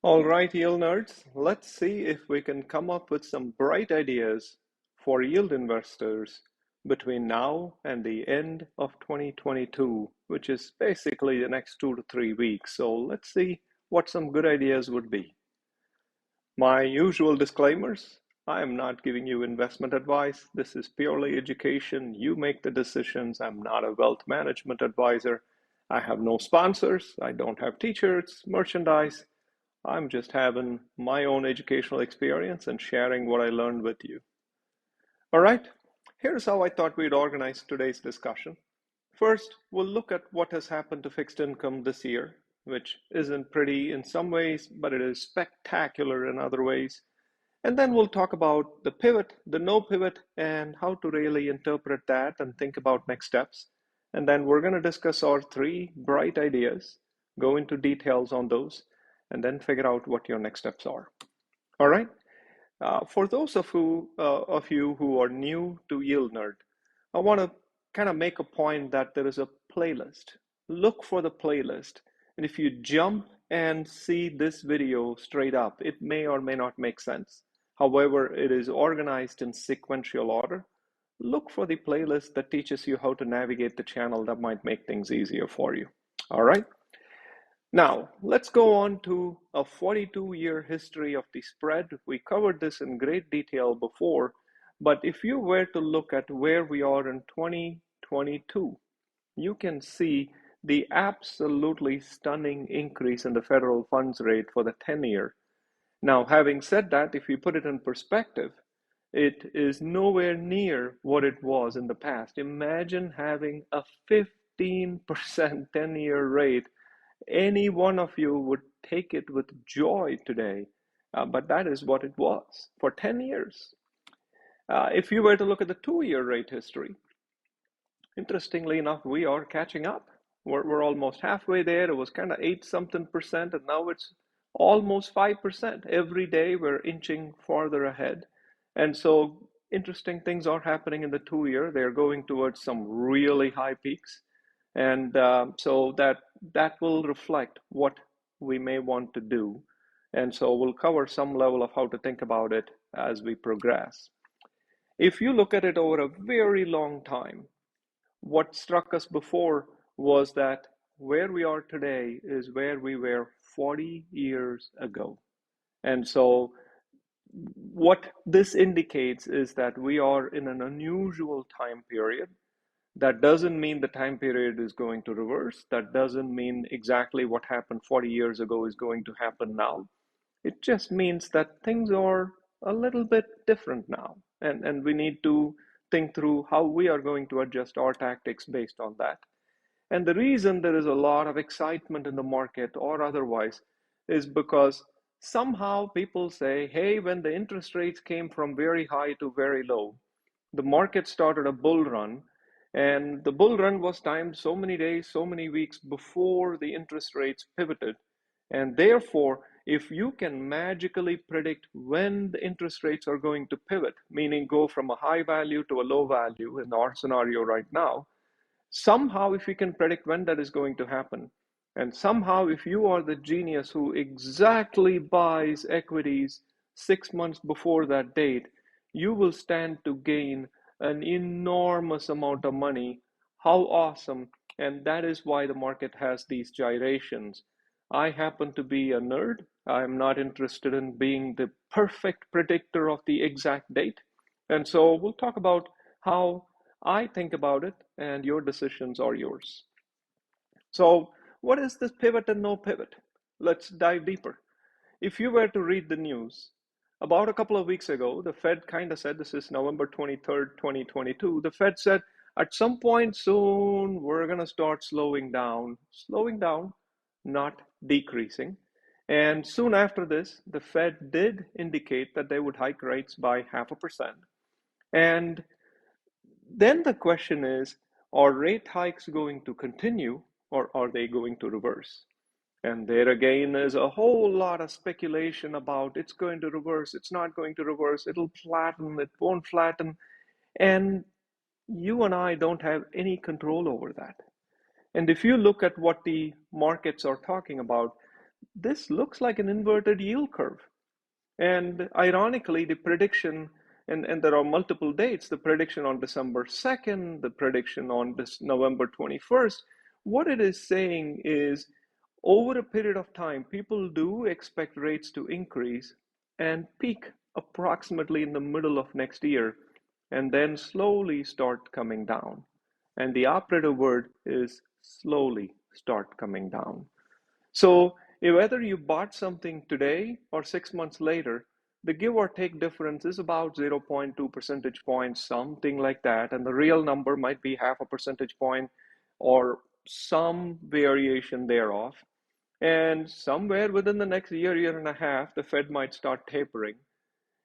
All right, yield nerds, let's see if we can come up with some bright ideas for yield investors between now and the end of 2022, which is basically the next 2 to 3 weeks. So let's see what some good ideas would be. My usual disclaimers: I am not giving you investment advice. This is purely education. You make the decisions. I'm not a wealth management advisor. I have no sponsors. I don't have t-shirts, merchandise. I'm just having my own educational experience and sharing what I learned with you. All right, here's how I thought we'd organize today's discussion. First, we'll look at what has happened to fixed income this year, which isn't pretty in some ways, but it is spectacular in other ways. And then we'll talk about the pivot, the no pivot, and how to really interpret that and think about next steps. And then we're going to discuss our three bright ideas, go into details on those, and then figure out what your next steps are. All right. For those of you who are new to YieldNerd, I want to kind of make a point that there is a playlist. Look for the playlist. And if you jump and see this video straight up, it may or may not make sense. However, it is organized in sequential order. Look for the playlist that teaches you how to navigate the channel that might make things easier for you. All right. Now, let's go on to a 42-year history of the spread. We covered this in great detail before, but if you were to look at where we are in 2022, you can see the absolutely stunning increase in the federal funds rate for the 10-year. Now, having said that, if you put it in perspective, it is nowhere near what it was in the past. Imagine having a 15% 10-year rate. Any one of you would take it with joy today, but that is what it was for 10 years. If you were to look at the 2-year rate history, interestingly enough, we are catching up. We're almost halfway there. It was kind of 8 something percent, and now it's almost 5%. Every day we're inching farther ahead. And so interesting things are happening in the 2-year. They're going towards some really high peaks. And so that will reflect what we may want to do. And so we'll cover some level of how to think about it as we progress. If you look at it over a very long time, what struck us before was that where we are today is where we were 40 years ago. And so what this indicates is that we are in an unusual time period. That doesn't mean the time period is going to reverse. That doesn't mean exactly what happened 40 years ago is going to happen now. It just means that things are a little bit different now. And we need to think through how we are going to adjust our tactics based on that. And the reason there is a lot of excitement in the market or otherwise is because somehow people say, hey, when the interest rates came from very high to very low, the market started a bull run. And the bull run was timed so many days, so many weeks before the interest rates pivoted. And therefore, if you can magically predict when the interest rates are going to pivot, meaning go from a high value to a low value in our scenario right now, somehow if you can predict when that is going to happen, and somehow if you are the genius who exactly buys equities 6 months before that date, you will stand to gain an enormous amount of money. How awesome. And that is why the market has these gyrations. I happen to be a nerd. I'm not interested in being the perfect predictor of the exact date. And so we'll talk about how I think about it, and your decisions are yours. So, what is this pivot and no pivot? Let's dive deeper. If you were to read the news, about a couple of weeks ago, the Fed kind of said, this is November 23rd, 2022, the Fed said, at some point soon, we're going to start slowing down, not decreasing. And soon after this, the Fed did indicate that they would hike rates by 0.5%. And then the question is, are rate hikes going to continue or are they going to reverse? And there again is a whole lot of speculation about it's going to reverse, it's not going to reverse, it'll flatten, it won't flatten. And you and I don't have any control over that. And if you look at what the markets are talking about, this looks like an inverted yield curve. And ironically, the prediction, and there are multiple dates, the prediction on December 2nd, the prediction on this November 21st, what it is saying is over a period of time, people do expect rates to increase and peak approximately in the middle of next year and then slowly start coming down. And the operative word is slowly start coming down. So whether you bought something today or 6 months later, the give or take difference is about 0.2 percentage points, something like that. And the real number might be half a percentage point or some variation thereof. And somewhere within the next year, year and a half, the Fed might start tapering.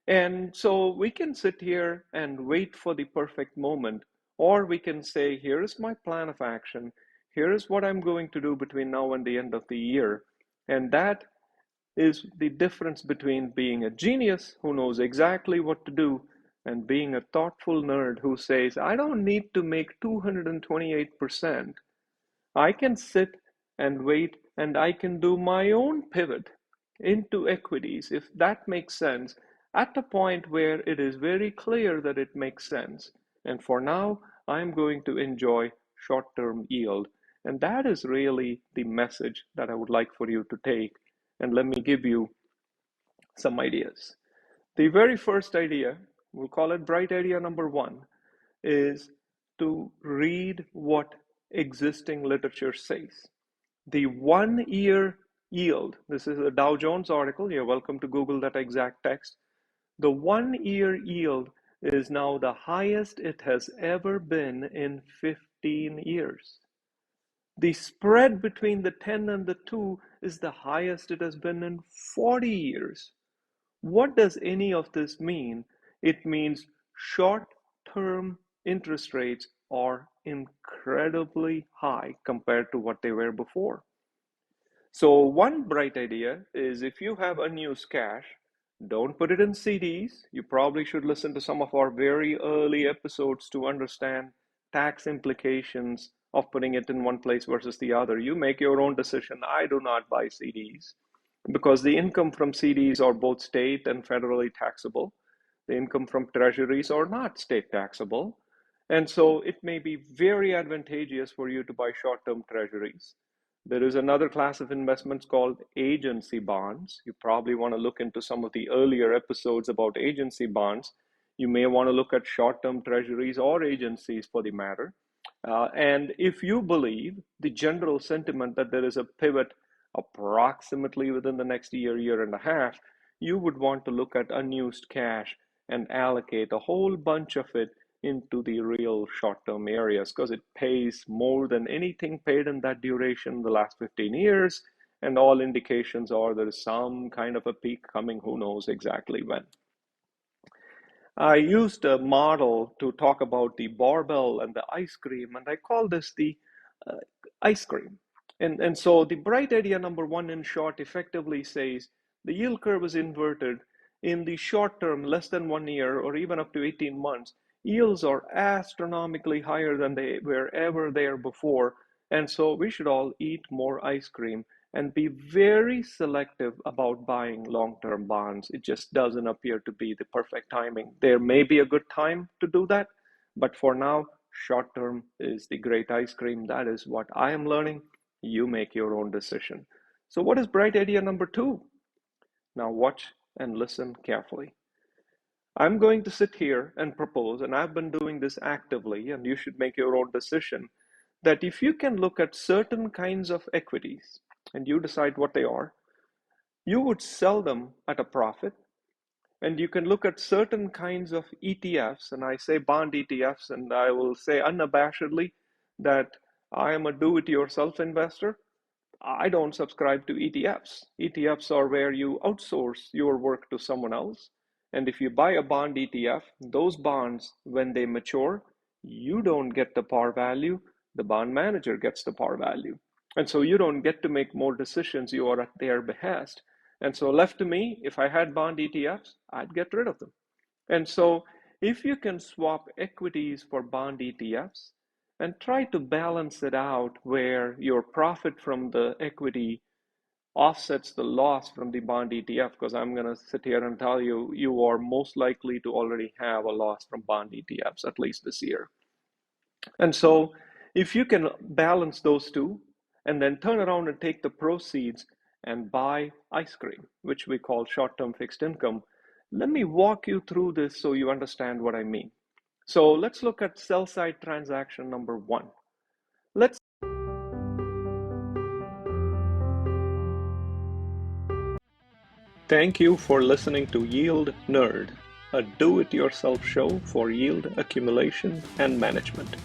And so we can sit here and wait for the perfect moment, or we can say, here is my plan of action. Here is what I'm going to do between now and the end of the year. And that is the difference between being a genius who knows exactly what to do and being a thoughtful nerd who says, I don't need to make 228%. I can sit and wait and I can do my own pivot into equities if that makes sense at a point where it is very clear that it makes sense. And for now, I'm going to enjoy short term yield. And that is really the message that I would like for you to take. And let me give you some ideas. The very first idea, we'll call it bright idea number one, is to read what existing literature says. The 1 year yield, this is a Dow Jones article, you're welcome to Google that exact text. The 1 year yield is now the highest it has ever been in 15 years. The spread between the 10 and the 2 is the highest it has been in 40 years. What does any of this mean? It means short-term interest rates are incredibly high compared to what they were before. So one bright idea is if you have unused cash, don't put it in CDs. You probably should listen to some of our very early episodes to understand tax implications of putting it in one place versus the other. You make your own decision. I do not buy CDs because the income from CDs are both state and federally taxable. The income from treasuries are not state taxable. And so it may be very advantageous for you to buy short-term treasuries. There is another class of investments called agency bonds. You probably want to look into some of the earlier episodes about agency bonds. You may want to look at short-term treasuries or agencies for the matter. And if you believe the general sentiment that there is a pivot approximately within the next year, year and a half, you would want to look at unused cash and allocate a whole bunch of it into the real short-term areas because it pays more than anything paid in that duration in the last 15 years. And all indications are there is some kind of a peak coming, who knows exactly when. I used a model to talk about the barbell and the ice cream, and I call this the uh, ice cream. And so the bright idea number one in short effectively says the yield curve is inverted. In the short term, less than 1 year or even up to 18 months, yields are astronomically higher than they were ever there before. And so we should all eat more ice cream and be very selective about buying long-term bonds. It just doesn't appear to be the perfect timing. There may be a good time to do that, but for now, short-term is the great ice cream. That is what I am learning. You make your own decision. So what is bright idea number two? Now watch and listen carefully. I'm going to sit here and propose, and I've been doing this actively, and you should make your own decision, that if you can look at certain kinds of equities and you decide what they are, you would sell them at a profit. And you can look at certain kinds of ETFs, and I say bond ETFs, and I will say unabashedly that I am a do it yourself investor. I don't subscribe to ETFs. ETFs are where you outsource your work to someone else. And if you buy a bond ETF, those bonds, when they mature, you don't get the par value, the bond manager gets the par value. And so you don't get to make more decisions, you are at their behest. And so left to me, if I had bond ETFs, I'd get rid of them. And so if you can swap equities for bond ETFs and try to balance it out where your profit from the equity offsets the loss from the bond ETF, because I'm going to sit here and tell you, you are most likely to already have a loss from bond ETFs, at least this year. And so if you can balance those two and then turn around and take the proceeds and buy ice cream, which we call short-term fixed income, let me walk you through this so you understand what I mean. So let's look at sell-side transaction number one. Let's Thank you for listening to Yield Nerd, a do-it-yourself show for yield accumulation and management.